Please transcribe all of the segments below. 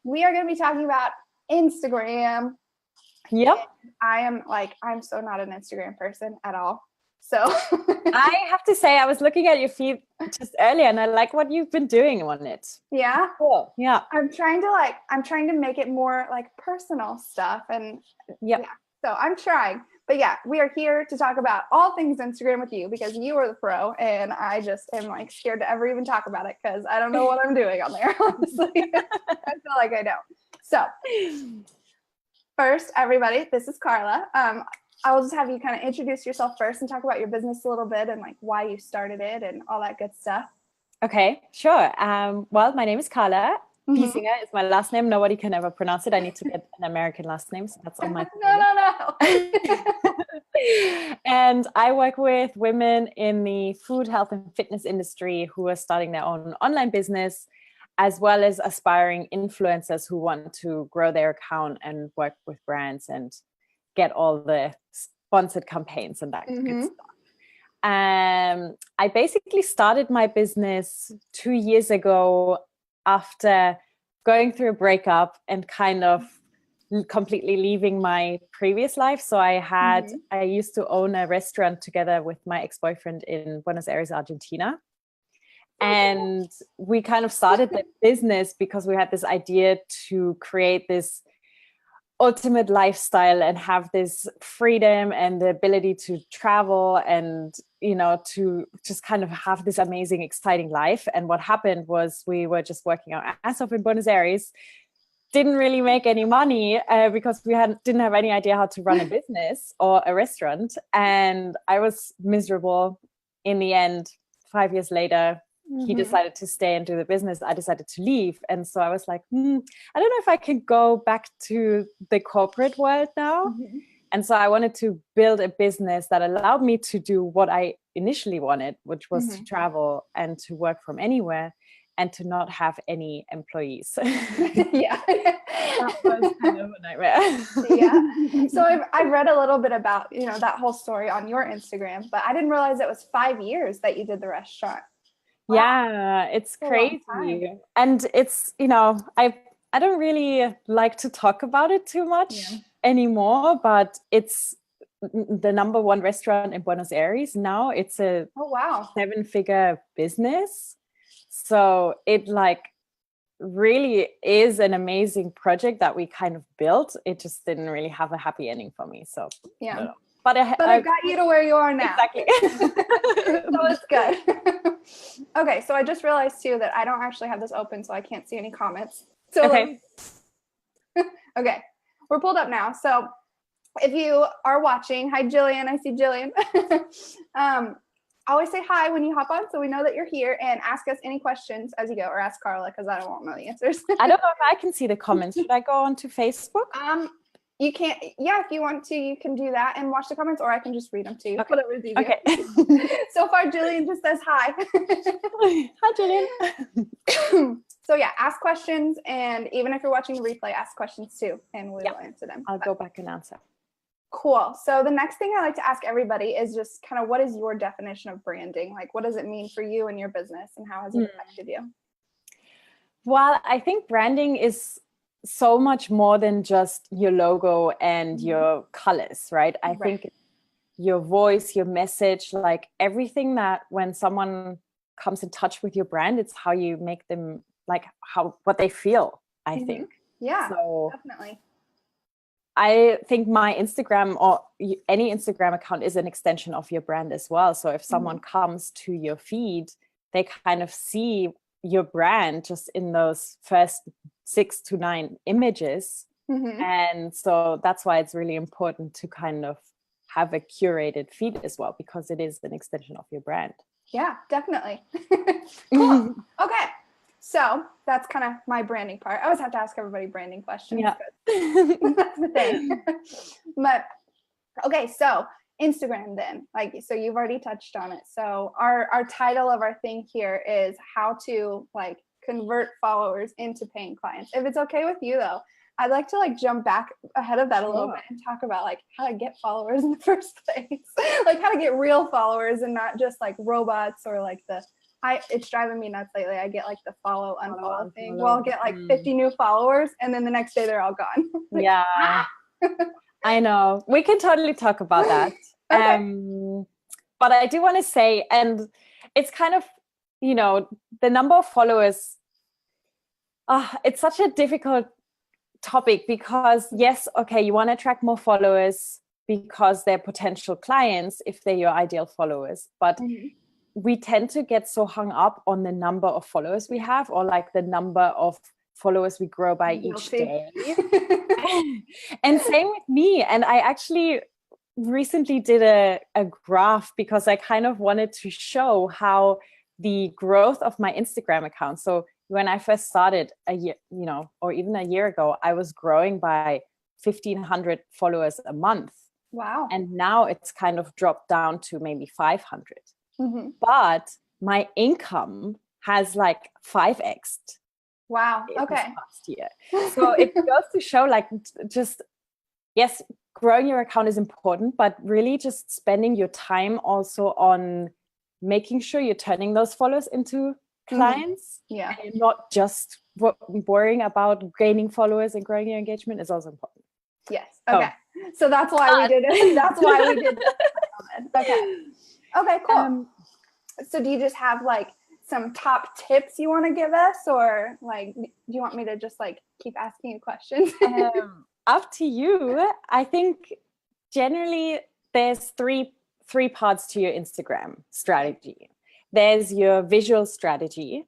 we are going to be talking about Instagram. Yep. I'm so not an Instagram person at all. So I have to say, I was looking at your feed just earlier and I like what you've been doing on it. Yeah. Cool. Yeah. I'm trying to make it more like personal stuff. And yep. Yeah, so I'm trying. But yeah, we are here to talk about all things Instagram with you because you are the pro and I just am like scared to ever even talk about it because I don't know what I'm doing on there, honestly. I feel like I don't. So first, everybody, this is Carla. I will just have you kind of introduce yourself first and talk about your business a little bit and like why you started it and all that good stuff. Okay, sure. Well, my name is Carla. Biesinger is my last name. Nobody can ever pronounce it. I need to get an American last name, so that's on my No. And I work with women in the food, health, and fitness industry who are starting their own online business, as well as aspiring influencers who want to grow their account and work with brands and get all the sponsored campaigns and that good stuff. I basically started my business 2 years ago after going through a breakup and kind of completely leaving my previous life. So I used to own a restaurant together with my ex-boyfriend in Buenos Aires, Argentina. And we kind of started the business because we had this idea to create this ultimate lifestyle and have this freedom and the ability to travel and, you know, to just kind of have this amazing, exciting life. And what happened was we were just working our ass off in Buenos Aires, didn't really make any money because we didn't have any idea how to run a business or a restaurant. And I was miserable. In the end, 5 years later, he decided to stay and do the business. I decided to leave. And so I was like, I don't know if I can go back to the corporate world now. And so I wanted to build a business that allowed me to do what I initially wanted, which was to travel and to work from anywhere and to not have any employees. Yeah. That was kind of a nightmare. Yeah. So I've read a little bit about, you know, that whole story on your Instagram, but I didn't realize it was 5 years that you did the restaurant. Wow. Yeah, it's crazy. And it's, you know, I don't really like to talk about it too much anymore, but it's the #1 restaurant in Buenos Aires now. It's a 7-figure business. So it like really is an amazing project that we kind of built. It just didn't really have a happy ending for me. So yeah. But it got you to where you are now. Exactly. So it's good. Okay, so I just realized too that I don't actually have this open, so I can't see any comments. So okay. Okay, we're pulled up now. So if you are watching, hi Jillian, I see Jillian. Always say hi when you hop on so we know that you're here, and ask us any questions as you go, or ask Carla because I don't know the answers. I don't know if I can see the comments. Should I go onto Facebook? You can't, if you want to, you can do that and watch the comments, or I can just read them to you. Okay. Whatever is easier. Okay. So far, Jillian just says hi. Hi, Jillian. So yeah, ask questions, and even if you're watching the replay, ask questions too, and we will answer them. I'll go back and answer. Cool. So the next thing I like to ask everybody is just kind of what is your definition of branding? Like, what does it mean for you and your business, and how has it affected you? Well, I think branding is so much more than just your logo and your colors, right? I think your voice, your message, like everything that when someone comes in touch with your brand, it's how you make them like what they feel, I think. Yeah, so definitely. I think my Instagram or any Instagram account is an extension of your brand as well. So if someone comes to your feed, they kind of see your brand just in those first 6 to 9 images. And so that's why it's really important to kind of have a curated feed as well, because it is an extension of your brand. Yeah, definitely. Cool. Okay. So that's kind of my branding part. I always have to ask everybody branding questions. Yeah. That's the thing. But okay, so Instagram then, like, so you've already touched on it. So our title of our thing here is how to like convert followers into paying clients. If it's okay with you though, I'd like to like jump back ahead of that a little bit and talk about like how to get followers in the first place, like how to get real followers and not just like robots or like the it's driving me nuts lately. I get like the follow unfollow thing. unfollow. Well, I'll get like 50 new followers and then the next day they're all gone. Like, Yeah, I know. We can totally talk about that. Okay. But I do want to say, and it's kind of, you know, the number of followers, it's such a difficult topic because yes, okay, you want to attract more followers because they're potential clients if they're your ideal followers. But we tend to get so hung up on the number of followers we have, or like the number of followers we grow by each day. And same with me. And I actually recently did a graph because I kind of wanted to show how the growth of my Instagram account. So when I first started a year, you know, or even a year ago, I was growing by 1,500 followers a month. Wow. And now it's kind of dropped down to maybe 500. But my income has like 5x'd. Wow. Okay. Last year. So it goes to show, like, just, yes, growing your account is important, but really just spending your time also on making sure you're turning those followers into clients. Yeah. And not just worrying about gaining followers and growing your engagement is also important. Yes. Okay. So that's why we did it. That's why we did it. Okay. Okay, cool. So do you just have like some top tips you want to give us, or like, do you want me to just like keep asking you questions? Up to you. I think generally there's three parts to your Instagram strategy. There's your visual strategy,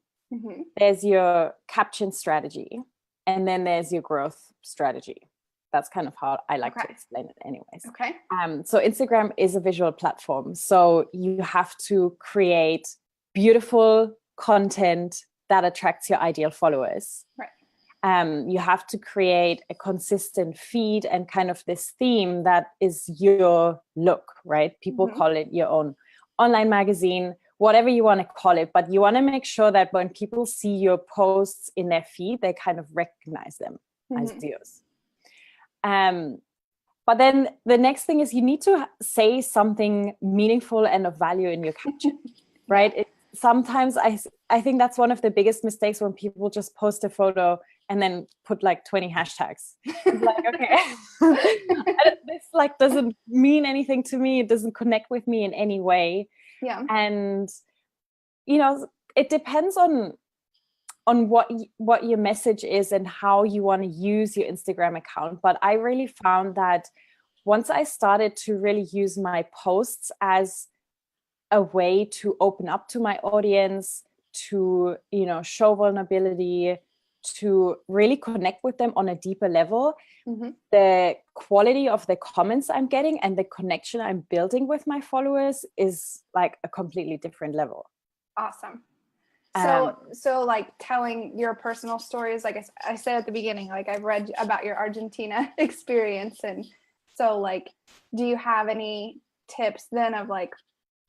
there's your caption strategy, and then there's your growth strategy. That's kind of how I like to explain it anyways. Okay. So Instagram is a visual platform. So you have to create beautiful content that attracts your ideal followers. Right. You have to create a consistent feed and kind of this theme that is your look, right? People call it your own online magazine, whatever you want to call it. But you want to make sure that when people see your posts in their feed, they kind of recognize them as yours. But then the next thing is you need to say something meaningful and of value in your caption, right? Sometimes I think that's one of the biggest mistakes when people just post a photo and then put like 20 hashtags. It's like, okay, this like doesn't mean anything to me. It doesn't connect with me in any way. Yeah. And, you know, it depends on what your message is and how you want to use your Instagram account. But I really found that once I started to really use my posts as a way to open up to my audience, to, you know, show vulnerability, to really connect with them on a deeper level, the quality of the comments I'm getting and the connection I'm building with my followers is like a completely different level. Awesome. So like telling your personal stories, like I said at the beginning, like I've read about your Argentina experience. And so like, do you have any tips then of like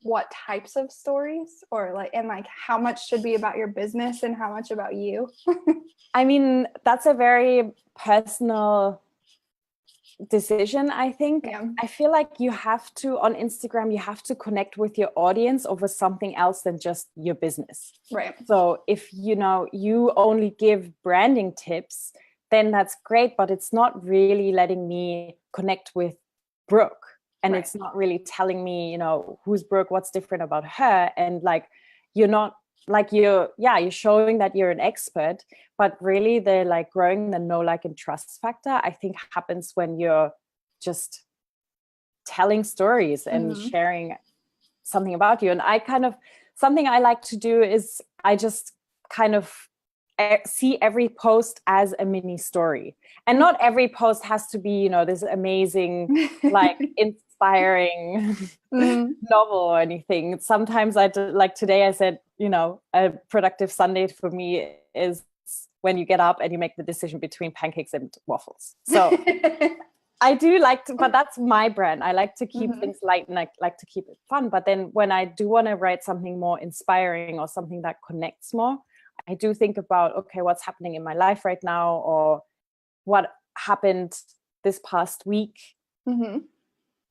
what types of stories, or like, and like how much should be about your business and how much about you? I mean, that's a very personal decision, I think. I feel like you have to, on Instagram, you have to connect with your audience over something else than just your business. Right. So if, you know, you only give branding tips, then that's great, but it's not really letting me connect with Brooke. And it's not really telling me, you know, who's Brooke, what's different about her. And like, you're not like, you're showing that you're an expert, but really the like growing the know, like, and trust factor, I think happens when you're just telling stories and sharing something about you. And I kind of, something I like to do is I just kind of see every post as a mini story. And not every post has to be, you know, this amazing, like inspiring novel or anything. Sometimes I do, like today I said, you know, a productive Sunday for me is when you get up and you make the decision between pancakes and waffles. So I do like to, but that's my brand. I like to keep things light and I like to keep it fun. But then when I do want to write something more inspiring or something that connects more, I do think about, okay, what's happening in my life right now, or what happened this past week?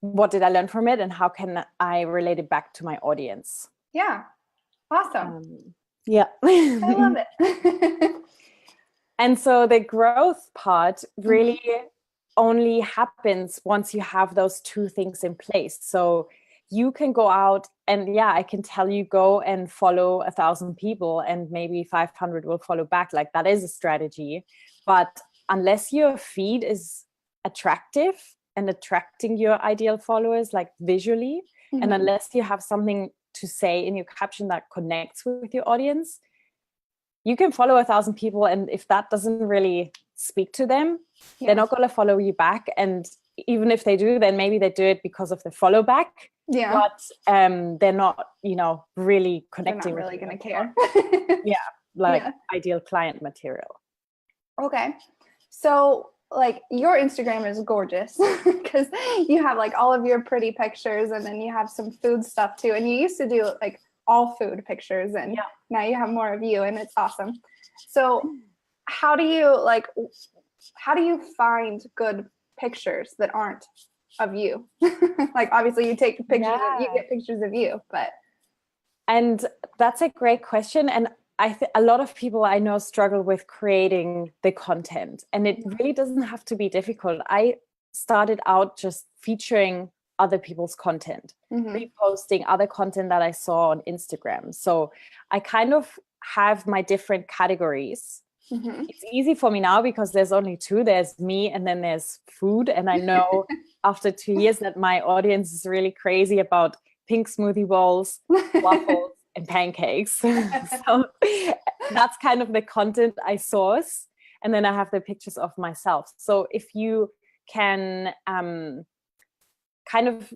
What did I learn from it, and how can I relate it back to my audience? Yeah. Awesome. Yeah. I love it. And so the growth part really only happens once you have those two things in place. So you can go out and I can tell you go and follow 1,000 people and maybe 500 will follow back. Like that is a strategy. But unless your feed is attractive and attracting your ideal followers, like visually, and unless you have something to say in your caption that connects with your audience, you can follow 1,000 people. And if that doesn't really speak to them, they're not going to follow you back. And even if they do, then maybe they do it because of the follow back. Yeah. But they're not, really connecting. They're not really going to care. Ideal client material. Okay. So like your Instagram is gorgeous because you have like all of your pretty pictures and then you have some food stuff too. And you used to do like all food pictures and now you have more of you and it's awesome. So how do you find good pictures that aren't of you? Like obviously you take pictures you get pictures of you, and that's a great question. And a lot of people I know struggle with creating the content, and it really doesn't have to be difficult. I started out just featuring other people's content, reposting other content that I saw on Instagram. So I kind of have my different categories. It's easy for me now because there's only two. There's me and then there's food. And I know after 2 years that my audience is really crazy about pink smoothie bowls, waffles, and pancakes. So that's kind of the content I source. And then I have the pictures of myself. So if you can kind of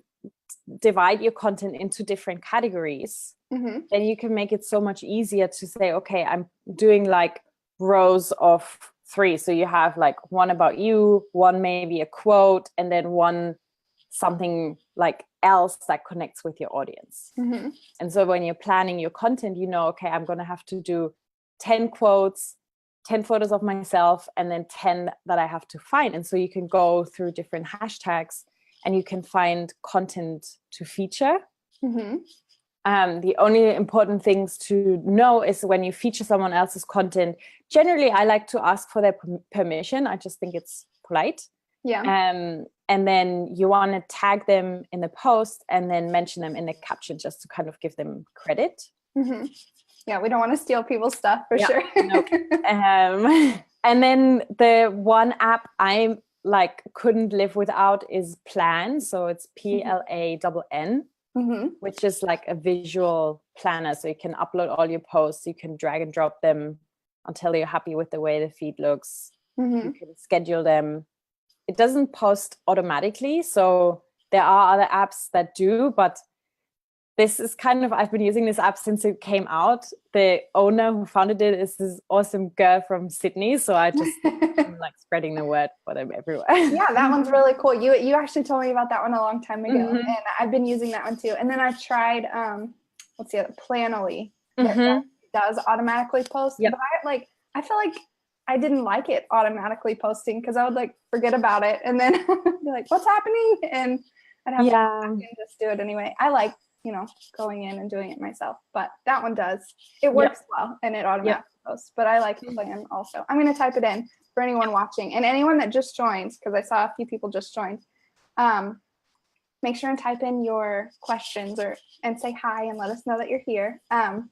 divide your content into different categories, then you can make it so much easier to say, okay, I'm doing like rows of 3. So you have like one about you, one maybe a quote, and then one something like else that connects with your audience. And so when you're planning your content, okay, I'm going to have to do 10 quotes, 10 photos of myself, and then 10 that I have to find. And so you can go through different hashtags and you can find content to feature. The only important things to know is when you feature someone else's content, generally I like to ask for their permission. I just think it's polite. And then you want to tag them in the post and then mention them in the caption just to kind of give them credit. Yeah, we don't want to steal people's stuff for sure. Nope. And then the one app I couldn't live without is Plan. So it's PLANN. Which is like a visual planner. So you can upload all your posts, you can drag and drop them until you're happy with the way the feed looks. You can schedule them. It doesn't post automatically. So there are other apps that do, but this is kind of, I've been using this app since it came out. The owner who founded it is this awesome girl from Sydney. So I just I'm like spreading the word for them everywhere. Yeah, that one's really cool. You actually told me about that one a long time ago. And I've been using that one too. And then I tried, what's the other? Planoly. That does automatically post. But I feel like I didn't like it automatically posting because I would like forget about it. And then be like, what's happening? And I'd have to go back and just do it anyway. I like, going in and doing it myself, but that one does. It works well and it automatically posts, but I like Plan also. I'm going to type it in for anyone watching and anyone that just joined, because I saw a few people just joined. Make sure and type in your questions and say hi and let us know that you're here. And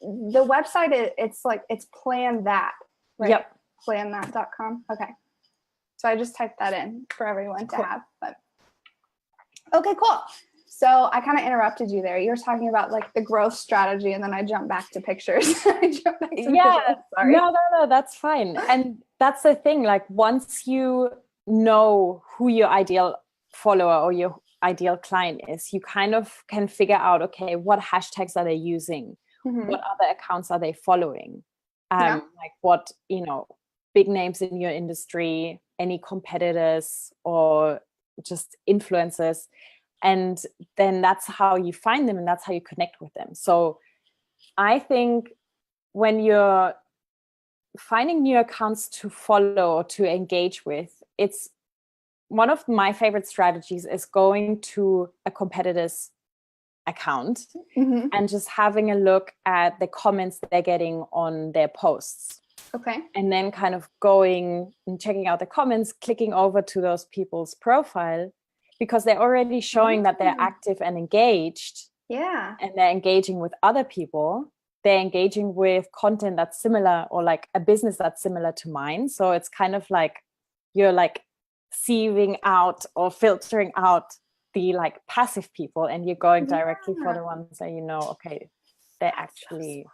the website, it's Plan That, right? Yep. planthat.com. Okay. So I just typed that in for everyone to have, but okay, cool. So I kind of interrupted you there. You were talking about like the growth strategy and then I jumped back to pictures. Sorry. No, that's fine. And that's the thing, like once you know who your ideal follower or your ideal client is, you kind of can figure out, okay, what hashtags are they using? What other accounts are they following? Like what, big names in your industry, any competitors or just influencers. And then that's how you find them and that's how you connect with them. So I think when you're finding new accounts to follow or to engage with, it's one of my favorite strategies is going to a competitor's account and just having a look at the comments they're getting on their posts. Okay. And then kind of going and checking out the comments, clicking over to those people's profile, because they're already showing that they're active and engaged. Yeah. And they're engaging with other people. They're engaging with content that's similar, or like a business that's similar to mine. So it's kind of like you're like sieving out or filtering out the like passive people, and you're going directly for the ones that okay, they're actually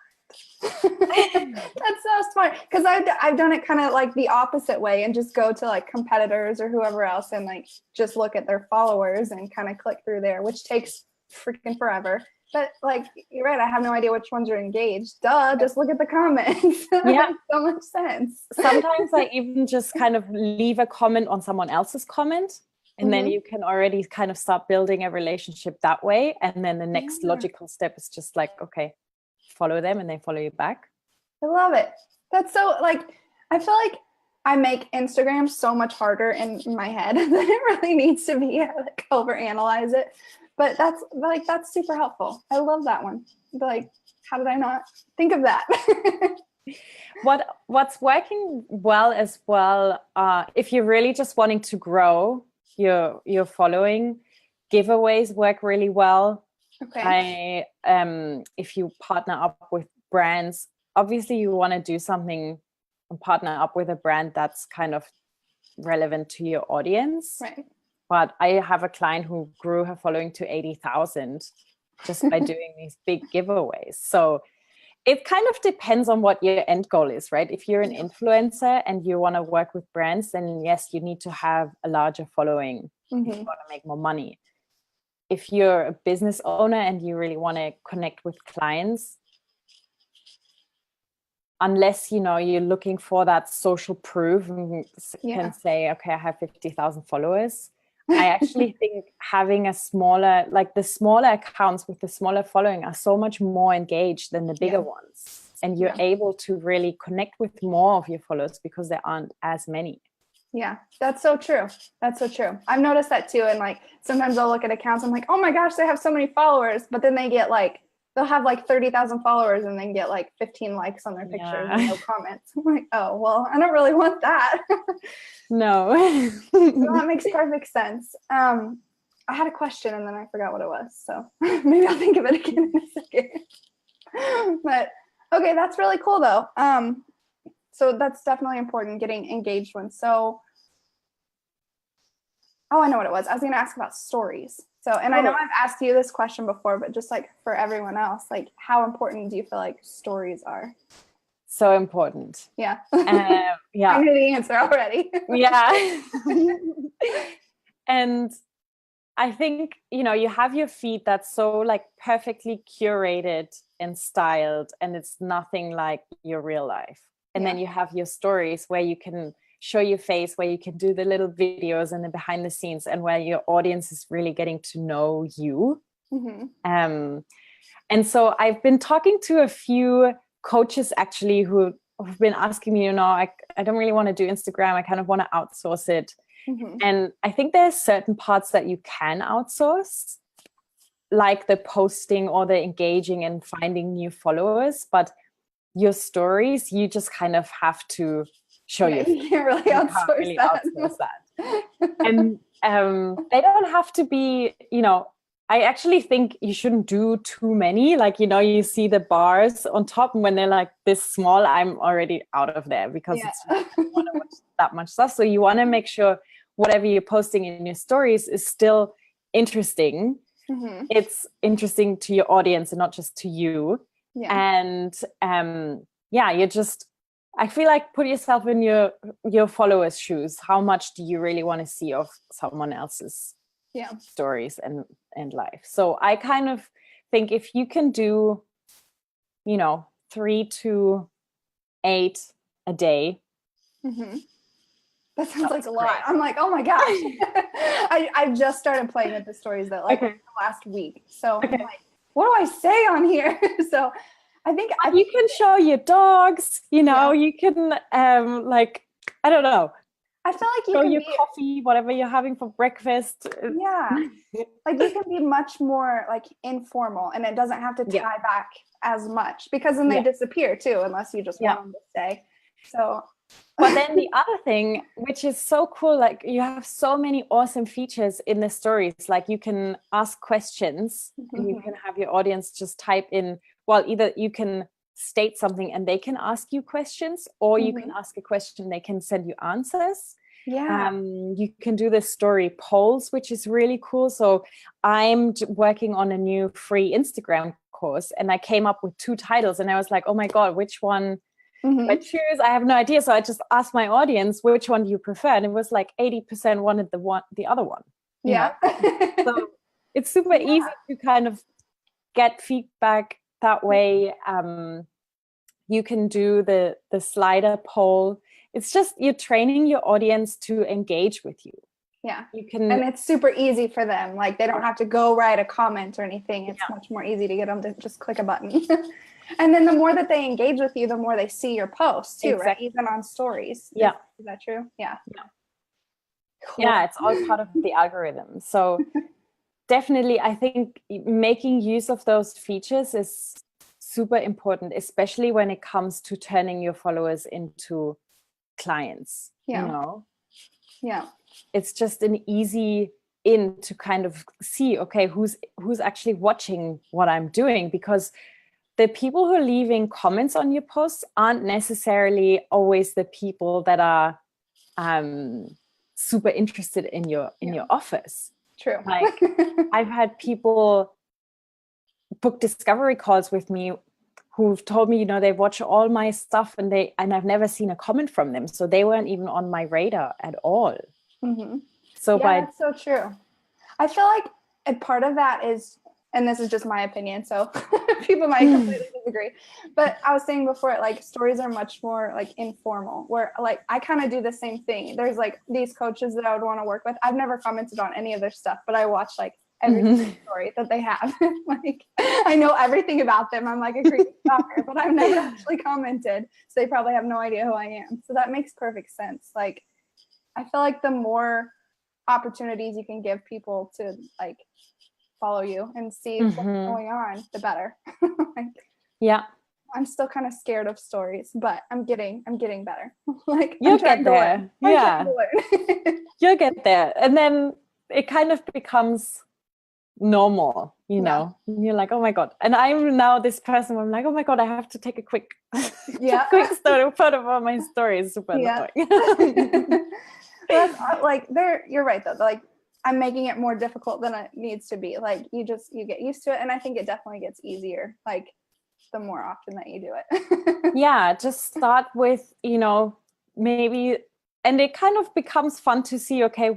that's so smart, because I've done it kind of like the opposite way and just go to like competitors or whoever else and like just look at their followers and kind of click through there, which takes freaking forever. But like, you're right, I have no idea which ones are engaged. Duh, just look at the comments. That makes so much sense. Sometimes I even just kind of leave a comment on someone else's comment, and then you can already kind of start building a relationship that way. And then the next logical step is just like, okay, follow them and they follow you back. I love it. That's so, like, I feel like I make Instagram so much harder in my head than it really needs to be. I like overanalyze it. But that's super helpful. I love that one. Like, how did I not think of that? What's working well as well, if you're really just wanting to grow your following, giveaways work really well. Okay. If you partner up with brands, obviously you want to do something and partner up with a brand that's kind of relevant to your audience. Right. But I have a client who grew her following to 80,000 just by doing these big giveaways. So it kind of depends on what your end goal is, right? If you're an influencer and you want to work with brands, then yes, you need to have a larger following if you want to make more money. If you're a business owner and you really want to connect with clients, unless you're looking for that social proof and can say, okay, I have 50,000 followers. I actually think having the smaller accounts with the smaller following are so much more engaged than the bigger ones. And you're able to really connect with more of your followers because there aren't as many. Yeah, that's so true. That's so true. I've noticed that too. And like, sometimes I'll look at accounts, I'm like, oh my gosh, they have so many followers. But then they'll have like 30,000 followers and then get like 15 likes on their pictures and no comments. I'm like, oh, well, I don't really want that. No. So that makes perfect sense. I had a question and then I forgot what it was. So maybe I'll think of it again in a second. But okay, that's really cool though. So that's definitely important, getting engaged ones. So, I know what it was. I was going to ask about stories. So, and I know I've asked you this question before, but just like for everyone else, like how important do you feel like stories are? So important. Yeah. Yeah. I knew the answer already. Yeah. And I think, you have your feed that's so like perfectly curated and styled, and it's nothing like your real life. And then you have your stories where you can show your face, where you can do the little videos and the behind the scenes, and where your audience is really getting to know you. And so I've been talking to a few coaches actually who've been asking me, I don't really want to do Instagram. I kind of want to outsource it. And I think there's certain parts that you can outsource, like the posting or the engaging and finding new followers. But your stories, you just kind of have to show your face. You can't really outsource that. And they don't have to be, I actually think you shouldn't do too many. Like, you see the bars on top, and when they're like this small, I'm already out of there because it's you don't want to watch that much stuff. So you want to make sure whatever you're posting in your stories is still interesting. It's interesting to your audience and not just to you. And you just, I feel like, put yourself in your followers' shoes. How much do you really want to see of someone else's stories and life? So I kind of think if you can do 3 to 8 a day, that sounds like a lot. I'm like, oh my gosh. I just started playing with the stories that last week. So I'm like, what do I say on here? So I think you can show your dogs, you can I don't know. I feel like you show can your be, coffee, whatever you're having for breakfast. yeah, like you can be much more like informal, and it doesn't have to tie back as much, because then they disappear too, unless you just want them to stay. So but then the other thing, which is so cool, like you have so many awesome features in the stories. Like you can ask questions and you can have your audience just type in, well, either you can state something and they can ask you questions, or you can ask a question, they can send you answers. You can do the story polls, which is really cool. So I'm working on a new free Instagram course, and I came up with 2 titles, and I was like, oh my God, which one I choose? I have no idea. So I just asked my audience, which one do you prefer? And it was like 80% wanted the other one. You know? So it's super easy to kind of get feedback that way. You can do the slider poll. It's just you're training your audience to engage with you. You can, and it's super easy for them. Like they don't have to go write a comment or anything. It's much more easy to get them to just click a button. And then the more that they engage with you, the more they see your posts too, right? Even on stories. Is that true? Cool. Yeah, it's all part of the algorithm. So definitely, I think making use of those features is super important, especially when it comes to turning your followers into clients. You know? It's just an easy in to kind of see, okay, who's actually watching what I'm doing, because the people who are leaving comments on your posts aren't necessarily always the people that are super interested in your offers. True. Like I've had people book discovery calls with me who've told me, they watch all my stuff and I've never seen a comment from them. So they weren't even on my radar at all. So that's so true. I feel like a part of that is, and this is just my opinion, so people might completely disagree, but I was saying before, like stories are much more like informal, where like I kind of do the same thing. There's like these coaches that I would want to work with. I've never commented on any of their stuff, but I watch like every single story that they have. Like I know everything about them. I'm like a creepy stalker, but I've never actually commented, so they probably have no idea who I am. So that makes perfect sense. Like I feel like the more opportunities you can give people to like follow you and see what's going on, the better. Like, I'm still kind of scared of stories, but I'm getting better. Like you'll get there. You'll get there, and then it kind of becomes normal, You're like, oh my God. And I'm now this person where I'm like, oh my God, I have to take a quick story photo of my story. Is super annoying. That's like you're right though. Like I'm making it more difficult than it needs to be. Like you get used to it, and I think it definitely gets easier like the more often that you do it. Just start with maybe, and it kind of becomes fun to see, okay,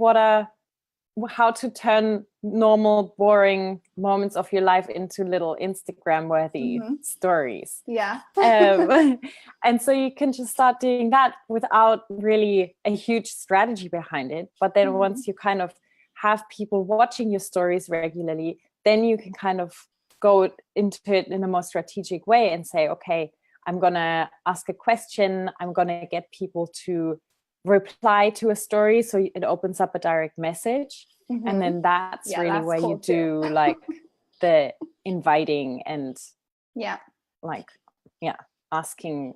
how to turn normal boring moments of your life into little Instagram worthy stories. And so you can just start doing that without really a huge strategy behind it. But then once you kind of have people watching your stories regularly, then you can kind of go into it in a more strategic way and say, okay, I'm going to ask a question. I'm going to get people to reply to a story. So it opens up a direct message. And then that's really where cool you do too. Like the inviting and asking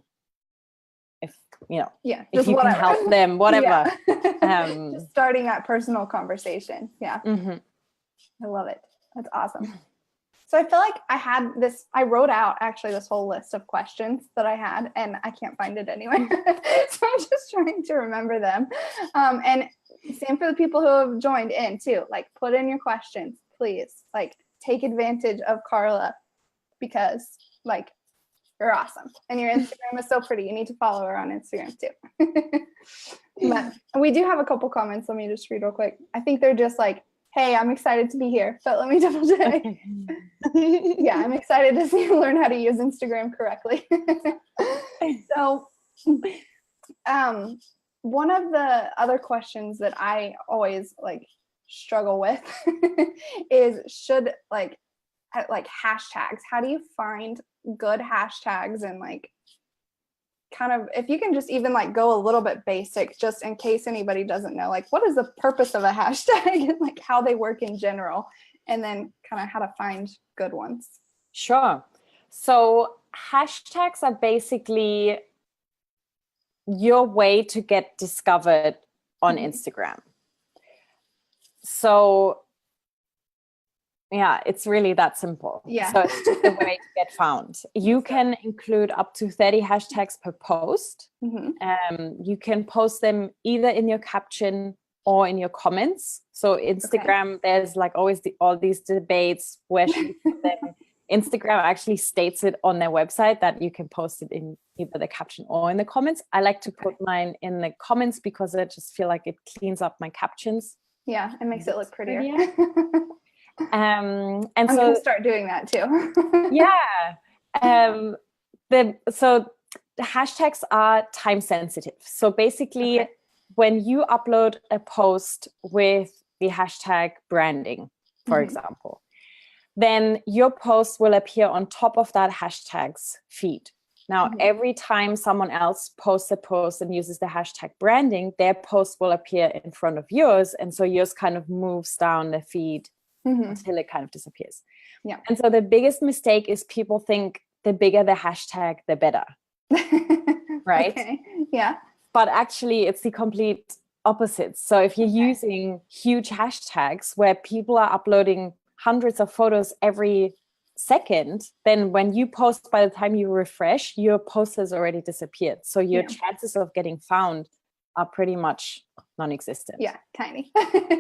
if if you can help them, whatever. Just starting that personal conversation. I love it. That's awesome. So I feel like I wrote out actually this whole list of questions that I had, and I can't find it anywhere. So I'm just trying to remember them. And same for the people who have joined in too. Like put in your questions, please. Like take advantage of Carla, because like you're awesome. And your Instagram is so pretty. You need to follow her on Instagram too. But we do have a couple comments. Let me just read real quick. I think they're just like, hey, I'm excited to be here, but let me double check. I'm excited to see you learn how to use Instagram correctly. So one of the other questions that I always like struggle with is should like hashtags. How do you find good hashtags and like kind of, if you can just even like go a little bit basic, just in case anybody doesn't know, like what is the purpose of a hashtag and like how they work in general, and then kind of how to find good ones. Sure. So hashtags are basically your way to get discovered on Instagram. So yeah, it's really that simple. Yeah. So it's just a way to get found. You can include up to 30 hashtags per post. You can post them either in your caption or in your comments. So Instagram, there's like always all these debates, where should you put them? Instagram actually states it on their website that you can post it in either the caption or in the comments. I like to put mine in the comments because I just feel like it cleans up my captions. Yeah, it makes it look prettier. And I'm so gonna start doing that too. So the hashtags are time sensitive. So basically, when you upload a post with the hashtag branding, for example, then your post will appear on top of that hashtag's feed. Now, every time someone else posts a post and uses the hashtag branding, their post will appear in front of yours. And so yours kind of moves down the feed until it kind of disappears. Yeah. And so the biggest mistake is people think the bigger the hashtag, the better. Right? Okay. Yeah. But actually, it's the complete opposite. So if you're using huge hashtags where people are uploading hundreds of photos every second, then when you post, by the time you refresh, your post has already disappeared. So your chances of getting found are pretty much non-existent. Yeah, tiny.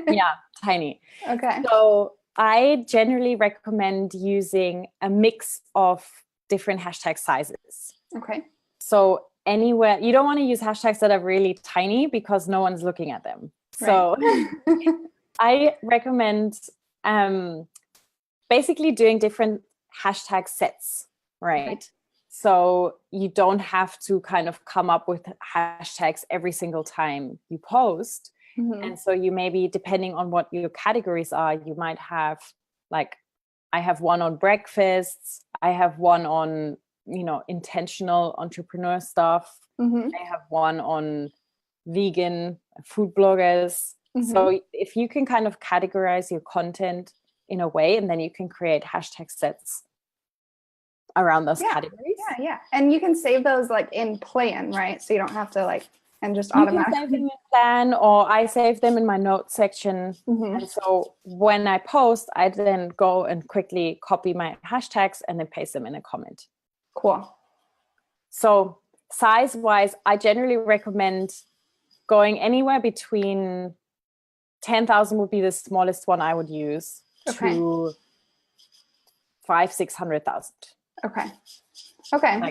Yeah, tiny. Okay. So I generally recommend using a mix of different hashtag sizes. Okay. So anywhere, you don't want to use hashtags that are really tiny because no one's looking at them. So I recommend basically doing different hashtag sets, right? Okay. So you don't have to kind of come up with hashtags every single time you post. And so you maybe, depending on what your categories are, you might have like, I have one on breakfasts, I have one on, intentional entrepreneur stuff, I have one on vegan food bloggers. So if you can kind of categorize your content in a way, and then you can create hashtag sets around those categories. Yeah. And you can save those like in plan, right? So you don't have to like, and just you automatically can save them in plan, or I save them in my notes section. And so when I post, I then go and quickly copy my hashtags and then paste them in a comment. Cool. So size wise, I generally recommend going anywhere between 10,000 would be the smallest one I would use, to 500,000-600,000. Okay.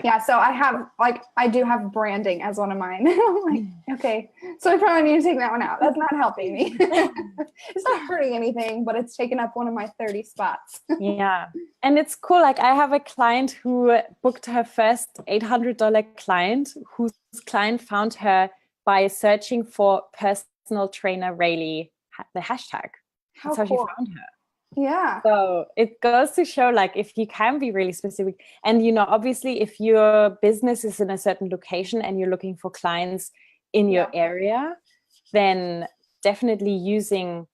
Yeah. So I do have branding as one of mine. I'm like, okay, so I probably need to take that one out. That's not helping me. It's not hurting anything, but it's taken up one of my 30 spots. Yeah. And it's cool. Like I have a client who booked her first $800 client, whose client found her by searching for personal trainer Rayleigh, the hashtag. That's how she found her. Yeah. So it goes to show, like, if you can be really specific, and obviously if your business is in a certain location and you're looking for clients in your area, then definitely using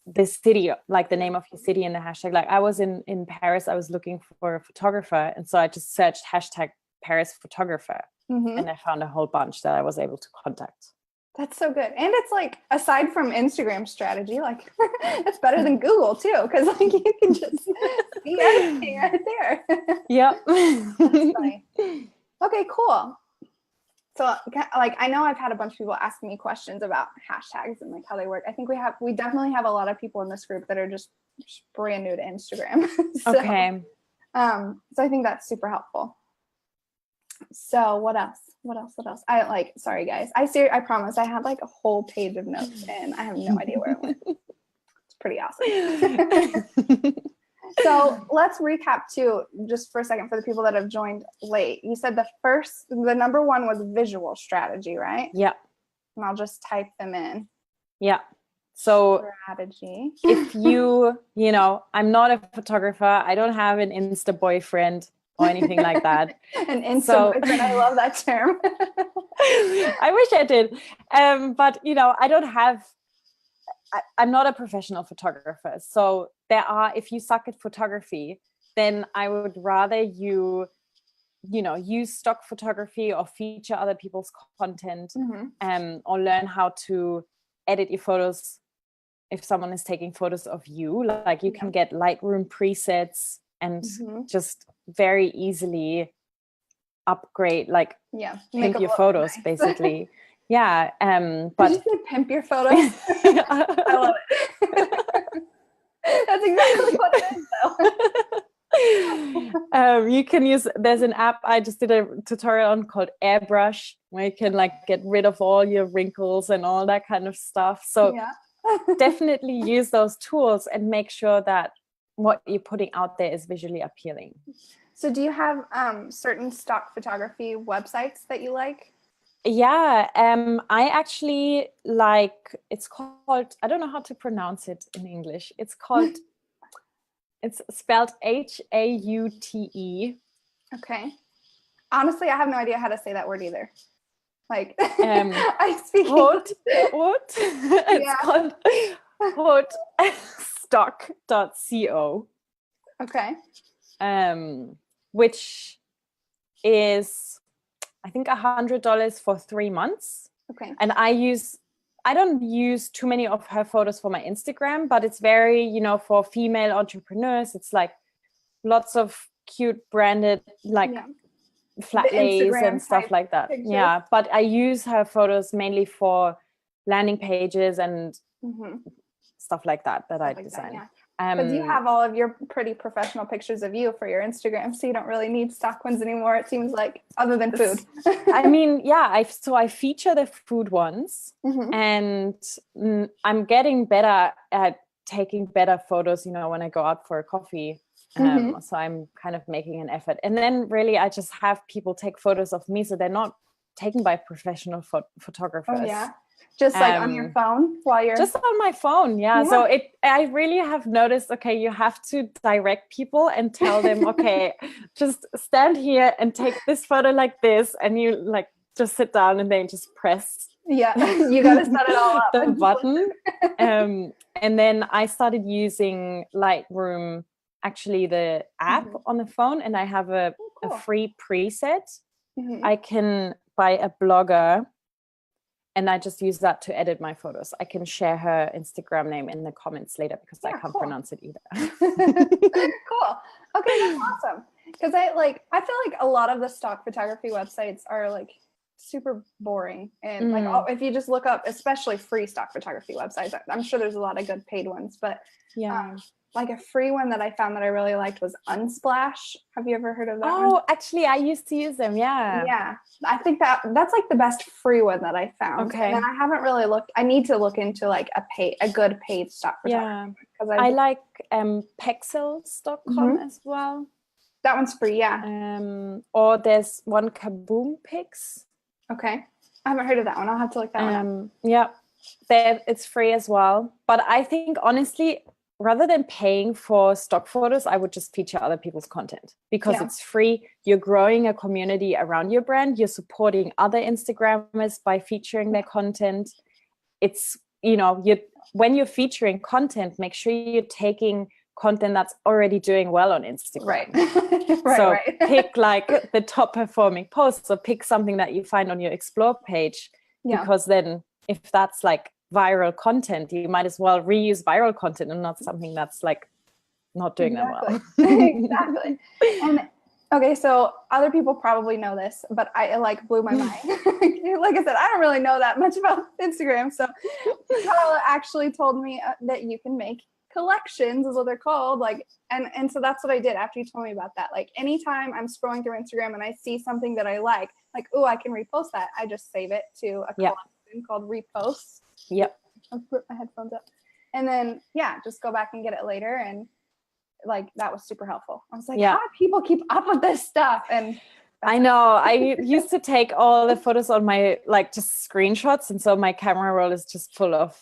the city, like the name of your city in the hashtag. Like I was in Paris, I was looking for a photographer, and so I just searched hashtag Paris photographer, and I found a whole bunch that I was able to contact. That's so good. And it's like, aside from Instagram strategy, like it's better than Google too, because like you can just see everything right there. Yep. That's funny. Okay, cool. So like, I know I've had a bunch of people asking me questions about hashtags and like how they work. I think we definitely have a lot of people in this group that are just brand new to Instagram. Okay. So I think that's super helpful. So what else? Sorry guys. I promise I had like a whole page of notes and I have no idea where it went. It's pretty awesome. So let's recap too, just for a second, for the people that have joined late. You said the number one was visual strategy, right? Yeah. And I'll just type them in. Yeah. So strategy. If I'm not a photographer, I don't have an Insta boyfriend, or anything like that. An instant boyfriend. I love that term. I wish I did. But, you know, I'm not a professional photographer. So if you suck at photography, then I would rather you use stock photography or feature other people's content, or learn how to edit your photos. If someone is taking photos of you, like you can get Lightroom presets and just very easily upgrade, like pimp your photos, nice. Basically. Yeah. But did you say pimp your photos? I love it. That's exactly what it is, though. You can there's an app I just did a tutorial on called Airbrush, where you can like get rid of all your wrinkles and all that kind of stuff. So definitely use those tools and make sure that what you're putting out there is visually appealing. So do you have certain stock photography websites that you like? Yeah, I actually like, it's called, I don't know how to pronounce it in English. It's called, it's spelled Haute. Okay. Honestly, I have no idea how to say that word either. Like, I speak Haute. It's called hautestock.co. Okay. Which is, I think, $100 for 3 months. Okay. And I don't use too many of her photos for my Instagram, but it's very, you know, for female entrepreneurs. It's like lots of cute branded, like flat lays and stuff like that. Pictures. Yeah. But I use her photos mainly for landing pages and stuff like that I design. Because you have all of your pretty professional pictures of you for your Instagram, so you don't really need stock ones anymore, it seems like, other than food. I mean, yeah, I feature the food ones, and I'm getting better at taking better photos, you know, when I go out for a coffee. So I'm kind of making an effort. And then really I just have people take photos of me, so they're not taken by professional photographers. Oh, yeah. Just like on your phone while you're just on my phone. Yeah. So I really have noticed, okay, you have to direct people and tell them, okay, just stand here and take this photo like this. And you like just sit down and then just press. Yeah. You got to set it all up. The button. And then I started using Lightroom, actually the app on the phone. And I have a free preset. I can buy a blogger. And I just use that to edit my photos. I can share her Instagram name in the comments later because I can't pronounce it either. Cool. Okay, that's awesome. Because I feel like a lot of the stock photography websites are like super boring. And like if you just look up, especially free stock photography websites, I'm sure there's a lot of good paid ones, but like a free one that I found that I really liked was Unsplash. Have you ever heard of that one? Oh, actually, I used to use them. Yeah. Yeah. I think that's like the best free one that I found. Okay. And I haven't really looked. I need to look into like a good paid stock photography. Because I like pexels.com as well. That one's free, yeah. Or there's one Kaboom Pics. Okay. I haven't heard of that one. I'll have to look that one up. Yeah. It's free as well. But I think honestly, rather than paying for stock photos, I would just feature other people's content because it's free. You're growing a community around your brand. You're supporting other Instagrammers by featuring their content. It's, you know, when you're featuring content, make sure you're taking content that's already doing well on Instagram. Right. Pick like the top performing posts, or pick something that you find on your explore page, because then if that's like viral content, you might as well reuse viral content and not something that's like not doing that well. Exactly. And okay, so other people probably know this, but I like blew my mind. Like I said, I don't really know that much about Instagram. So Carla actually told me that you can make collections, is what they're called. Like, and so that's what I did after you told me about that. Like anytime I'm scrolling through Instagram and I see something that I like, oh, I can repost that. I just save it to a collection called reposts. Yep. I'll put my headphones up. And then, just go back and get it later. And like, that was super helpful. I was like, how do people keep up with this stuff? And I know I used to take all the photos on my, like just screenshots. And so my camera roll is just full of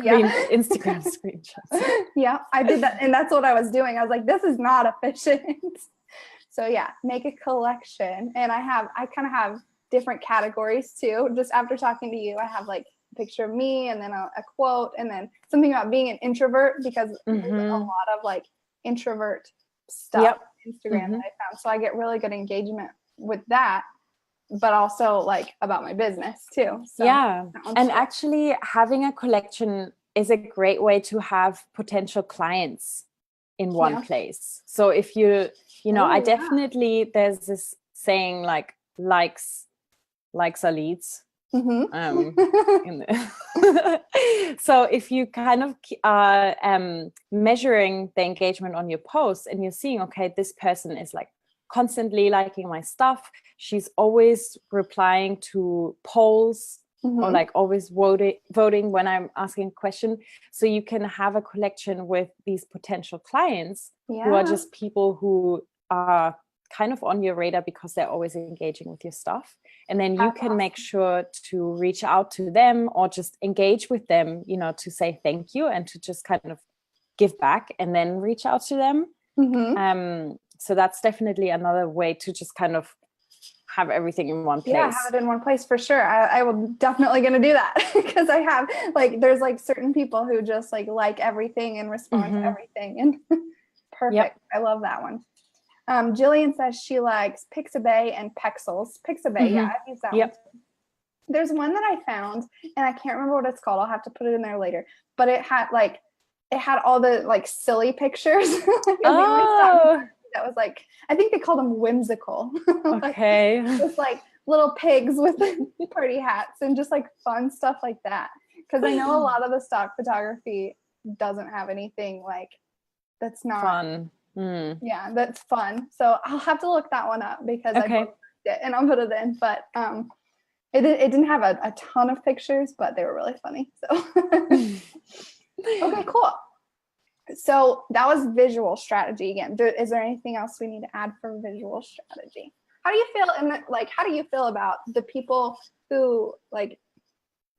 Instagram screenshots. Yeah, I did that. And that's what I was doing. I was like, this is not efficient. So yeah, make a collection. And I kind of have different categories too. Just after talking to you, I have like a picture of me and then a quote and then something about being an introvert, because there's a lot of like introvert stuff on Instagram that I found. So I get really good engagement with that, but also like about my business too. So yeah. And actually having a collection is a great way to have potential clients in one place. So if you know, I definitely, there's this saying like likes are leads. So if you kind of are measuring the engagement on your posts and you're seeing, okay, this person is like constantly liking my stuff, she's always replying to polls or like always voting when I'm asking a question. So you can have a collection with these potential clients who are just people who are kind of on your radar because they're always engaging with your stuff. And then you can make sure to reach out to them or just engage with them, you know, to say thank you and to just kind of give back and then reach out to them. So that's definitely another way to just kind of have everything in one place. Yeah, have it in one place for sure. I will definitely going to do that because I have like, there's like certain people who just like everything and respond to everything. And perfect. I love that one. Jillian says she likes Pixabay and Pexels. Pixabay, yeah, I've used that one. There's one that I found, and I can't remember what it's called. I'll have to put it in there later. But it had all the like silly pictures. That was like, I think they called them whimsical. Okay. Just like little pigs with party hats and just like fun stuff like that. Because I know a lot of the stock photography doesn't have anything like that's not fun. Yeah, that's fun. So I'll have to look that one up because I booked it and I'll put it in. But it didn't have a ton of pictures, but they were really funny. So okay, cool. So that was visual strategy again. Is there anything else we need to add for visual strategy? How do you feel about the people who like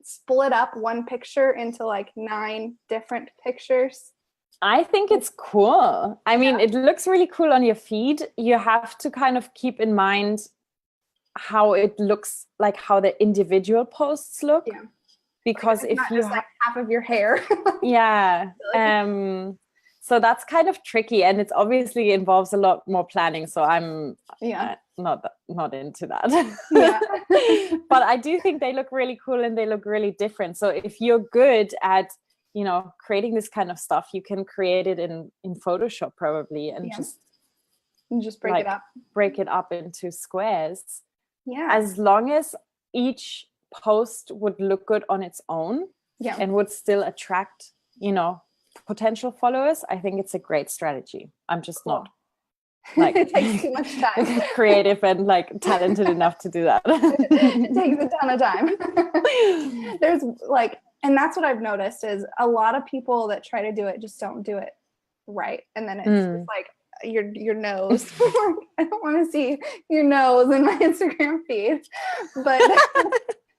split up one picture into like 9 different pictures? I think it's cool. I mean, it looks really cool on your feed. You have to kind of keep in mind how it looks, like how the individual posts look. Yeah. Because if you have like half of your hair. Yeah. So that's kind of tricky, and it obviously involves a lot more planning. So I'm not into that. Yeah. But I do think they look really cool and they look really different. So if you're good at, you know, creating this kind of stuff, you can create it in Photoshop probably and just break it up into squares. Yeah. As long as each post would look good on its own and would still attract, you know, potential followers, I think it's a great strategy. I'm just not like it takes too much time. Creative and like talented enough to do that. It takes a ton of time. There's like, and that's what I've noticed is a lot of people that try to do it just don't do it right. And then it's just like your nose. I don't want to see your nose in my Instagram feed. But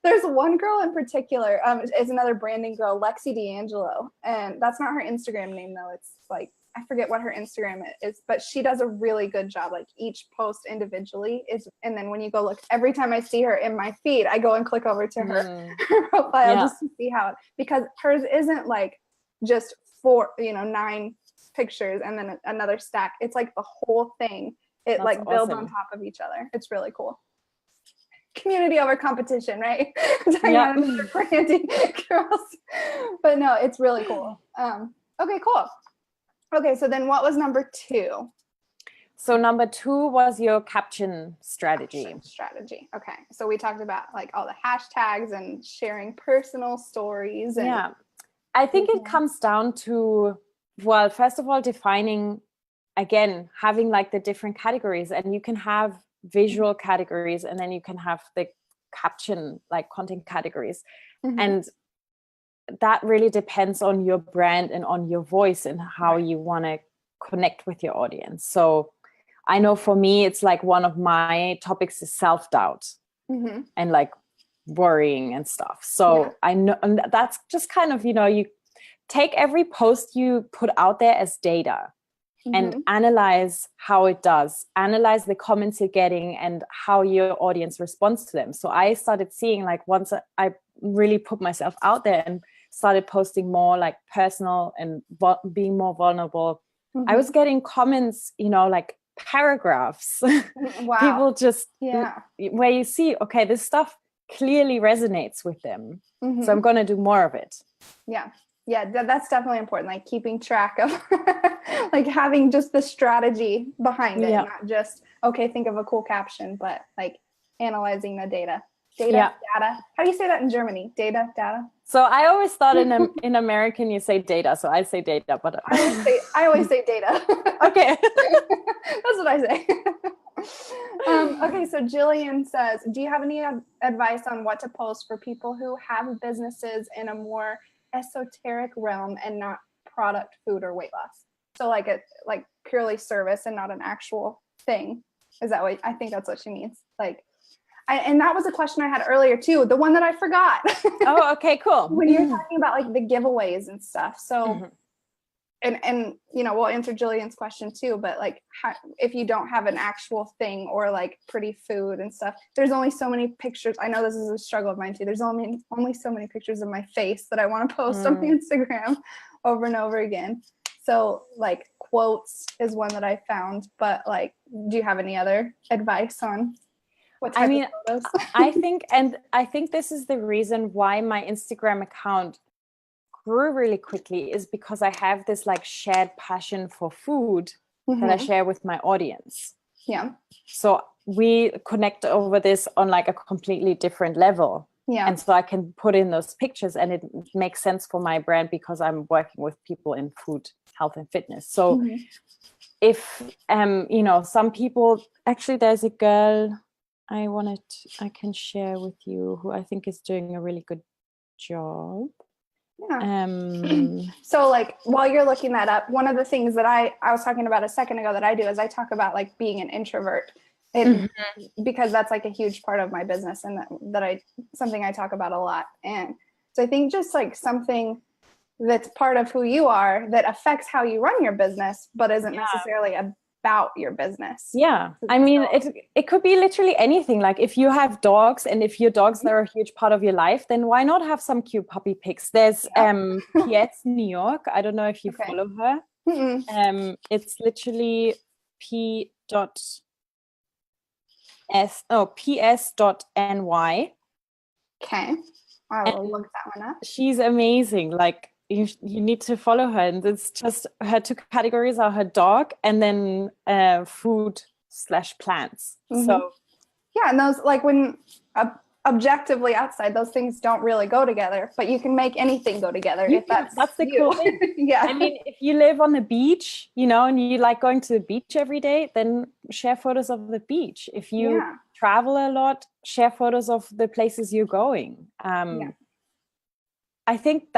there's one girl in particular, is another branding girl, Lexi D'Angelo. And that's not her Instagram name though. It's like, I forget what her Instagram is, but she does a really good job. Like each post individually is, and then when you go look, every time I see her in my feed, I go and click over to her profile just to see how, because hers isn't like just 9 pictures and then another stack. It's like the whole thing. It That's like builds on top of each other. It's really cool. Community over competition, right? Talking about another branding girls. But no, it's really cool. Okay, cool. Okay, so then what was number 2? So number 2 was your caption strategy. Okay, so we talked about like all the hashtags and sharing personal stories. And I think it comes down to, well, first of all, defining, again, having like the different categories, and you can have visual categories and then you can have the caption, like content categories. And that really depends on your brand and on your voice and how you want to connect with your audience. So I know for me, it's like one of my topics is self-doubt and like worrying and stuff. So I know, and that's just kind of, you take every post you put out there as data and analyze how it does, analyze the comments you're getting and how your audience responds to them. So I started seeing, like, once I really put myself out there and started posting more like personal and being more vulnerable, I was getting comments, like paragraphs. Wow. People just, where you see, okay, this stuff clearly resonates with them. So I'm going to do more of it. Yeah, that's definitely important. Like keeping track of like having just the strategy behind it, not just, okay, think of a cool caption, but like analyzing the data. Data. How do you say that in Germany? Data. So I always thought in American you say data, so I say data, but I always say data. Okay. That's what I say. Okay, so Jillian says, do you have any advice on what to post for people who have businesses in a more esoteric realm and not product, food, or weight loss? So like purely service and not an actual thing. Is that what I think that's what she means? Like, and that was a question I had earlier too, the one that I forgot. Oh, okay, cool. When you're talking about like the giveaways and stuff. So, and we'll answer Jillian's question too, but like if you don't have an actual thing or like pretty food and stuff, there's only so many pictures. I know this is a struggle of mine too. There's only so many pictures of my face that I want to post on Instagram over and over again. So like quotes is one that I found, but like, do you have any other advice on what type of photos? I think this is the reason why my Instagram account grew really quickly, is because I have this like shared passion for food that I share with my audience. Yeah. So we connect over this on like a completely different level. Yeah. And so I can put in those pictures and it makes sense for my brand because I'm working with people in food, health and fitness. So if, some people, actually there's a girl I can share with you who I think is doing a really good job. Yeah. So like while you're looking that up, one of the things that I was talking about a second ago that I do is I talk about like being an introvert, and because that's like a huge part of my business and something I talk about a lot. And so I think just like something that's part of who you are that affects how you run your business, but isn't necessarily about your business. Yeah. I mean, it could be literally anything. Like if you have dogs and if your dogs are a huge part of your life, then why not have some cute puppy pics? There's P.S. New York. I don't know if you follow her. It's literally ps.ny. Okay. I will look that one up. She's amazing. Like you need to follow her, and it's just her two categories are her dog and then food/plants. So and those, like, when objectively outside, those things don't really go together, but you can make anything go together if that's the cool thing. I mean, if you live on the beach, and you like going to the beach every day, then share photos of the beach. If you travel a lot, share photos of the places you're going. I think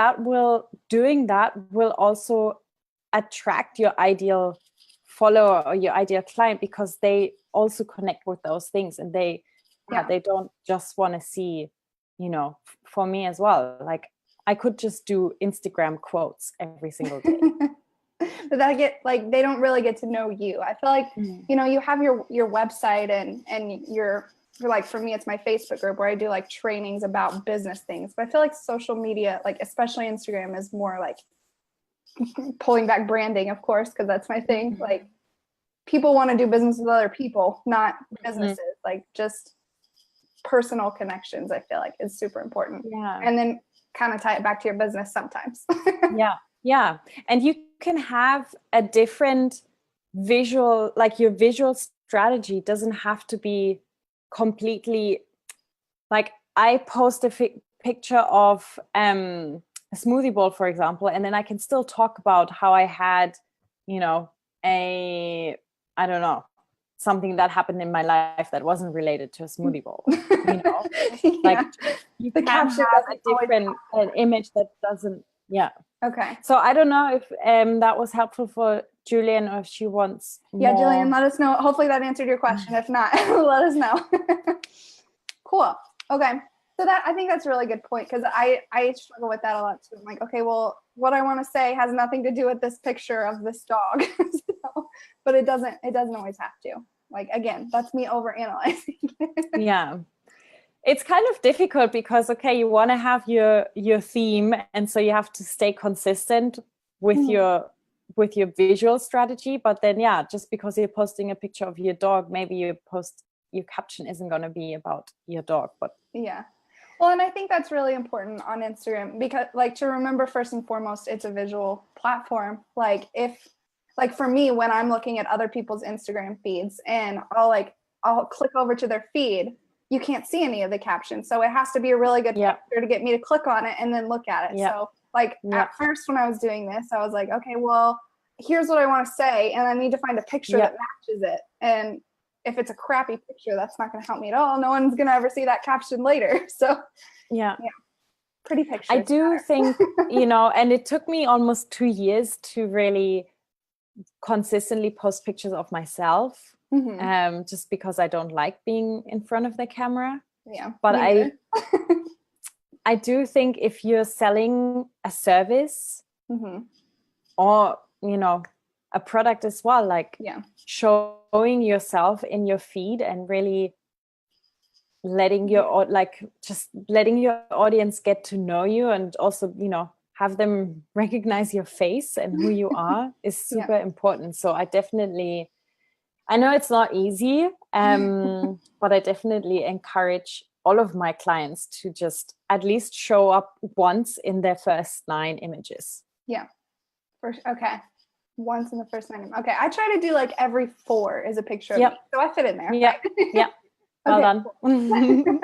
doing that will also attract your ideal follower or your ideal client, because they also connect with those things, and they don't just want to see, for me as well. Like I could just do Instagram quotes every single day. But they don't really get to know you. I feel like, you have your website and you're like, for me, it's my Facebook group where I do like trainings about business things. But I feel like social media, like especially Instagram, is more like pulling back branding, of course, because that's my thing. Like people want to do business with other people, not businesses. Like just personal connections, I feel like is super important. Yeah. And then kind of tie it back to your business sometimes. Yeah. And you can have a different visual, like your visual strategy doesn't have to be completely, like I post a picture of a smoothie bowl, for example, and then I can still talk about how I had, something that happened in my life that wasn't related to a smoothie bowl. Like you can have a different image that doesn't. Yeah. Okay. So I don't know if that was helpful for Julian, or if she wants more. Julian, let us know. Hopefully that answered your question. If not, let us know. Cool. Okay. So that, I think that's a really good point, because I struggle with that a lot too. I'm like, okay, well, what I want to say has nothing to do with this picture of this dog. So, but it doesn't always have to. Like, again, that's me overanalyzing. Yeah. It's kind of difficult because, okay, you want to have your theme, and so you have to stay consistent with your visual strategy. But then, yeah, just because you're posting a picture of your dog, maybe your caption isn't going to be about your dog. But yeah. Well, and I think that's really important on Instagram, because, like, to remember first and foremost, it's a visual platform. Like, for me, when I'm looking at other people's Instagram feeds and I'll click over to their feed, you can't see any of the captions. So it has to be a really good picture to get me to click on it and then look at it. So like at first when I was doing this, I was like, okay, well, here's what I want to say, and I need to find a picture that matches it. And if it's a crappy picture, that's not going to help me at all. No one's going to ever see that caption later. So yeah, pretty pictures. I do think, and it took me almost 2 years to really consistently post pictures of myself, just because I don't like being in front of the camera. Yeah, but I do think if you're selling a service or a product as well, like showing yourself in your feed and really letting your audience get to know you, and also have them recognize your face and who you are is super important. So I know it's not easy, but I definitely encourage all of my clients to just at least show up once in their first 9 images. Yeah. Okay. Once in the first 9. Okay. I try to do like every 4 is a picture of me. So I fit in there. Yeah. Yeah. Well done. Cool.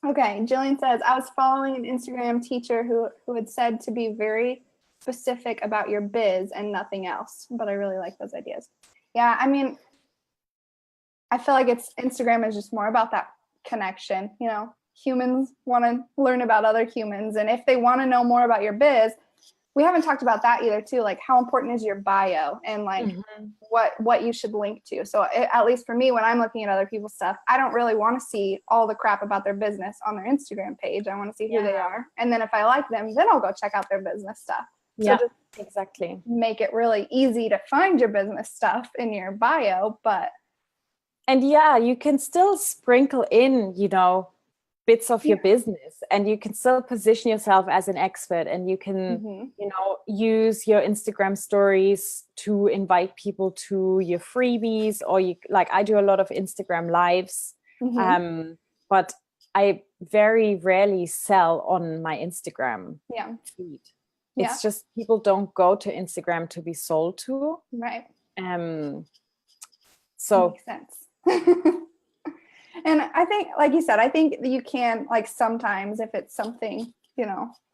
Okay. Jillian says, I was following an Instagram teacher who had said to be very specific about your biz and nothing else, but I really like those ideas. Yeah. I mean, I feel like Instagram is just more about that connection. Humans want to learn about other humans. And if they want to know more about your biz, we haven't talked about that either too. Like, how important is your bio, and like what you should link to. So at least for me, when I'm looking at other people's stuff, I don't really want to see all the crap about their business on their Instagram page. I want to see who they are. And then if I like them, then I'll go check out their business stuff. Yeah, so just exactly. Make it really easy to find your business stuff in your bio, and you can still sprinkle in, bits of your business, and you can still position yourself as an expert, and you can, use your Instagram stories to invite people to your freebies, or I do a lot of Instagram lives, but I very rarely sell on my Instagram feed. It's just people don't go to Instagram to be sold to. Right. So that makes sense. And I think, like you said, I think you can, like, sometimes if it's something,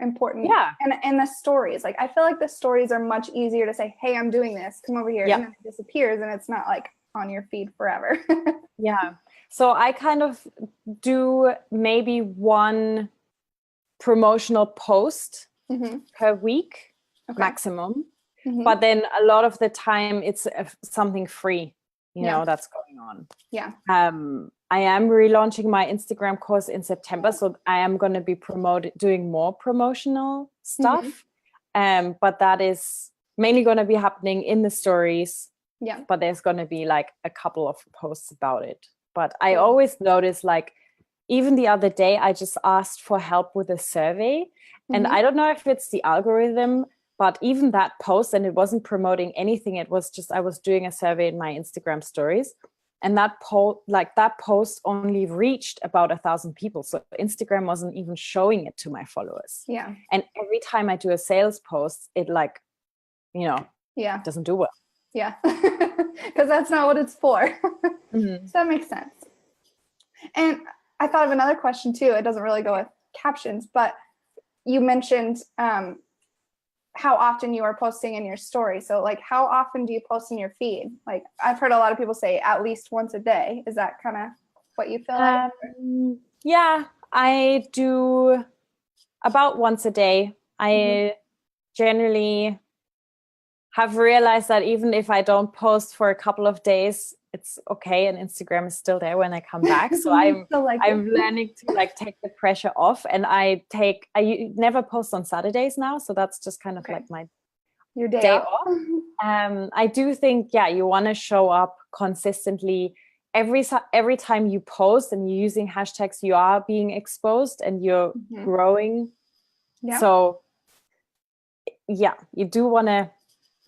important. Yeah. And the stories, like, I feel like the stories are much easier to say, hey, I'm doing this, come over here. And then it disappears, and it's not like on your feed forever. Yeah. So I kind of do maybe 1 promotional post per week maximum. But then a lot of the time it's something free, that's going on. Yeah. I am relaunching my Instagram course in September, so I am going to be doing more promotional stuff. But that is mainly going to be happening in the stories. Yeah. But there's going to be like a couple of posts about it. But I always notice, like, even the other day, I just asked for help with a survey. And I don't know if it's the algorithm, but even that post, and it wasn't promoting anything. It was just, I was doing a survey in my Instagram stories. And that post only reached about 1,000 people. So Instagram wasn't even showing it to my followers. Yeah. And every time I do a sales post, it doesn't do well. Yeah. Because that's not what it's for. So that makes sense. And I thought of another question too. It doesn't really go with captions, but you mentioned how often you are posting in your story. So like, how often do you post in your feed? Like, I've heard a lot of people say at least once a day. Is that kind of what you feel like? Yeah, I do about once a day. I generally have realized that even if I don't post for a couple of days, it's okay, and Instagram is still there when I come back. So I'm learning to like take the pressure off, and I never post on Saturdays now, so that's just kind of like my your day off. I do think, yeah, you want to show up consistently. Every time you post and you're using hashtags, you are being exposed and you're growing. Yeah. So yeah, you do want to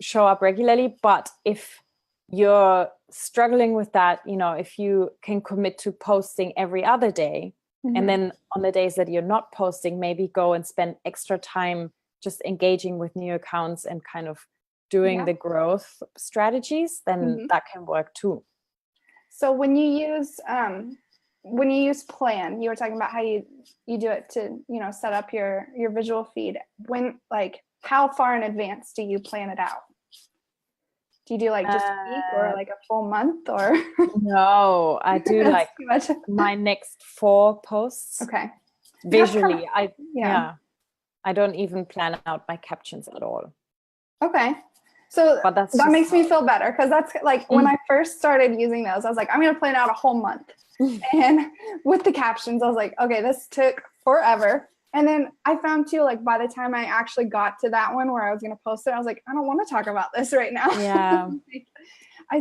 show up regularly, but if you're struggling with that, you know, if you can commit to posting every other day, and then on the days that you're not posting, maybe go and spend extra time just engaging with new accounts and kind of doing the growth strategies, then that can work too. So when you use Plan, you were talking about how you do it to, you know, set up your visual feed. When, like, how far in advance do you plan it out? Do you do like just a week or like a full month, or? No, I do like my next 4 posts. Okay. Visually, I don't even plan out my captions at all. Okay. So but that makes me feel better, because that's like when I first started using those, I was like, I'm going to plan out a whole month. And with the captions, I was like, okay, this took forever. And then I found too, like by the time I actually got to that one where I was going to post it, I was like, I don't want to talk about this right now. Yeah.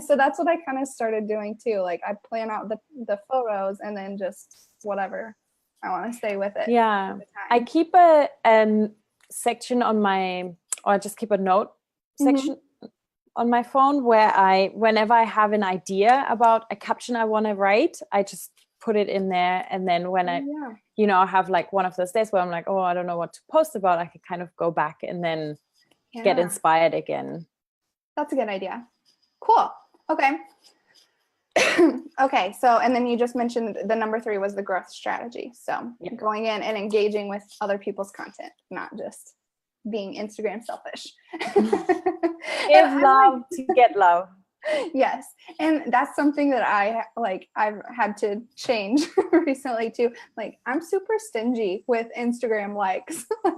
So that's what I kind of started doing too. Like I plan out the photos and then just whatever I want to stay with it. Yeah. I keep a section on or I just keep a note section on my phone where whenever I have an idea about a caption I want to write, I just put it in there. And then when I have like one of those days where I'm like, oh, I don't know what to post about, I can kind of go back and then get inspired again. That's a good idea. Cool. Okay. Okay. So, and then you just mentioned the number 3 was the growth strategy. So going in and engaging with other people's content, not just being Instagram selfish. Give love to get love. Yes. And that's something that I've had to change recently too. Like I'm super stingy with Instagram likes. Like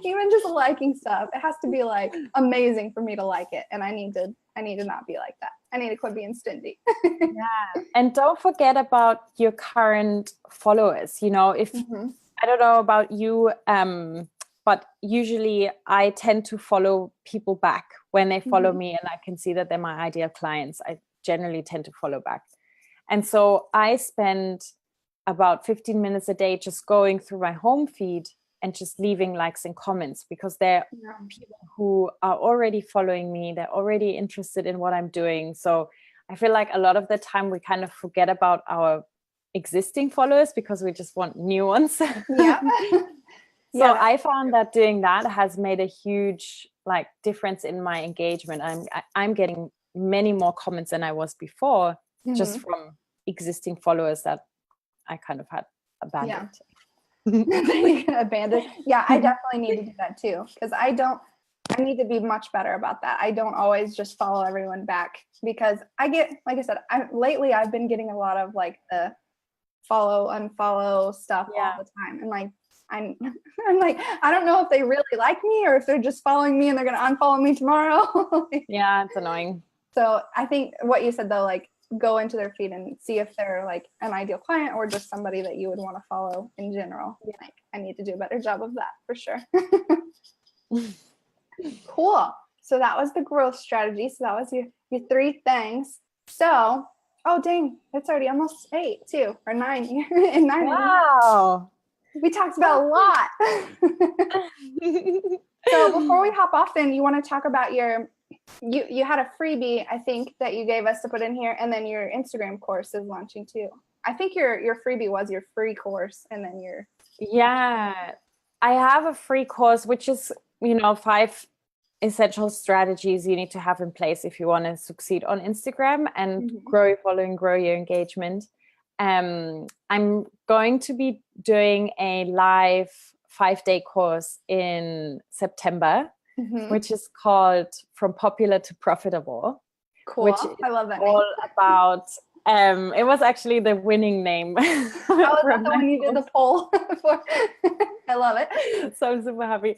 even just liking stuff, it has to be like amazing for me to like it. And I need to not be like that. I need to quit being stingy. Yeah. And don't forget about your current followers. You know, if I don't know about you, but usually I tend to follow people back when they follow me and I can see that they're my ideal clients. I generally tend to follow back. And so I spend about 15 minutes a day just going through my home feed and just leaving likes and comments, because they're people who are already following me. They're already interested in what I'm doing. So I feel like a lot of the time we kind of forget about our existing followers because we just want new ones. Yeah. So I found that doing that has made a huge like difference in my engagement. I'm getting many more comments than I was before, just from existing followers that I kind of had abandoned. Abandoned. Yeah, I definitely need to do that too, because I need to be much better about that. I don't always just follow everyone back, because I get, like I said, lately I've been getting a lot of like the follow, unfollow stuff all the time. And like, I'm like, I don't know if they really like me or if they're just following me and they're going to unfollow me tomorrow. Yeah, it's annoying. So I think what you said though, like go into their feed and see if they're like an ideal client or just somebody that you would want to follow in general. Like I need to do a better job of that for sure. Cool. So that was the growth strategy. So that was your 3 things. So, oh dang, it's already almost 8 too, or 9 in 9. Wow. We talked about a lot. So before we hop off, then you want to talk about you had a freebie, I think, that you gave us to put in here, and then your Instagram course is launching too. I think your freebie was your free course, and then I have a free course, which is 5 essential strategies you need to have in place if you want to succeed on Instagram and grow your following, grow your engagement. I'm going to be doing a live 5-day course in September, which is called From Popular to Profitable. Cool. Which I love that all name. About it was actually the winning name. Oh, is that the one you did the poll for? I love it. So I'm super happy.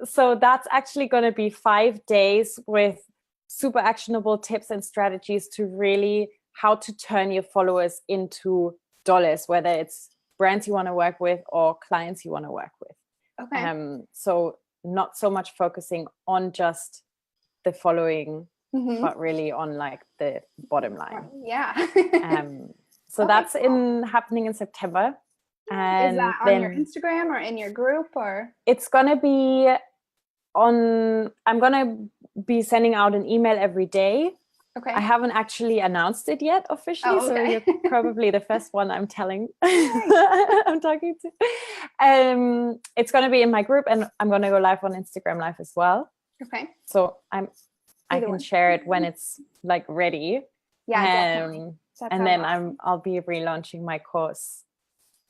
So that's actually going to be 5 days with super actionable tips and strategies to really how to turn your followers into dollars, whether it's brands you want to work with or clients you want to work with. Okay. So not so much focusing on just the following, but really on like the bottom line. Yeah. So that's happening in September. And is that on your Instagram or in your group, or? It's gonna be I'm gonna be sending out an email every day. Okay. I haven't actually announced it yet officially, so you're probably the first one I'm telling. I'm talking to. It's gonna be in my group, and I'm gonna go live on Instagram Live as well. Okay. So I can share it when it's like ready. Yeah, definitely. And then I'll be relaunching my course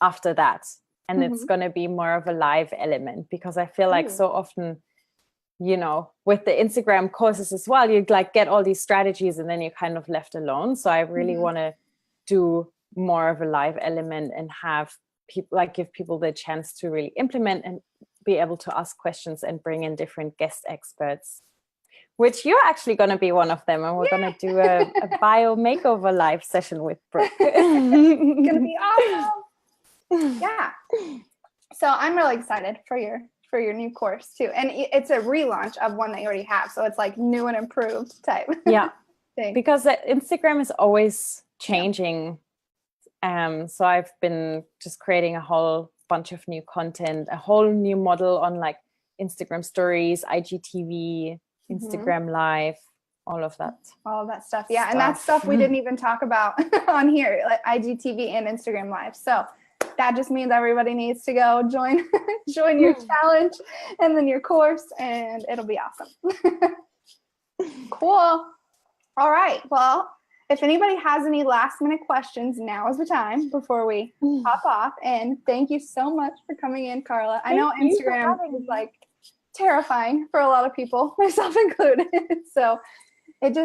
after that, and it's going to be more of a live element, because I feel like so often, you know, with the Instagram courses as well, you like get all these strategies and then you're kind of left alone. So I really want to do more of a live element and have people, like, give people the chance to really implement and be able to ask questions and bring in different guest experts, which you're actually going to be one of them. And we're going to do a bio makeover live session with Brooke. It's going to be awesome. Yeah. So I'm really excited for your new course too. And it's a relaunch of one that you already have. So it's like new and improved type. Yeah. thing. Because Instagram is always changing. So I've been just creating a whole bunch of new content, a whole new model on like Instagram stories, IGTV, Instagram Live, all of that stuff. Yeah. And that's stuff we didn't even talk about on here, like IGTV and Instagram Live. So that just means everybody needs to go join your challenge and then your course, and it'll be awesome. Cool. All right. Well, if anybody has any last minute questions, now is the time before we hop off. And thank you so much for coming in, Carla. I know Instagram is like terrifying for a lot of people, myself included. So it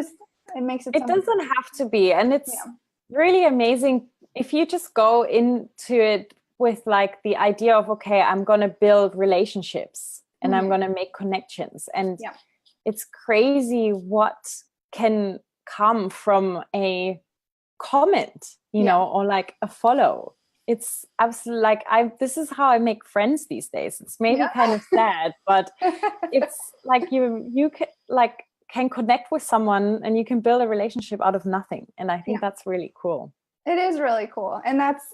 makes it. It doesn't have to be. And it's really amazing if you just go into it with like the idea of, okay, I'm going to build relationships and I'm going to make connections. And it's crazy what can come from a comment, you know, or like a follow. It's absolutely like this is how I make friends these days. It's maybe kind of sad, but it's like you can connect with someone and you can build a relationship out of nothing. And I think that's really cool. It is really cool. And that's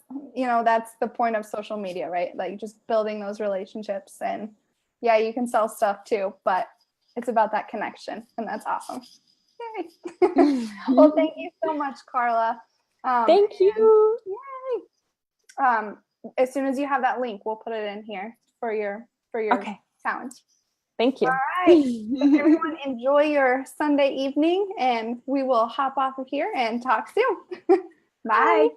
the point of social media, right? Like just building those relationships. And you can sell stuff too, but it's about that connection, and that's awesome. Yay. Well, thank you so much, Carla. Thank you. Yay. As soon as you have that link, we'll put it in here for your challenge. Thank you. All right. So everyone, enjoy your Sunday evening, and we will hop off of here and talk soon. Bye.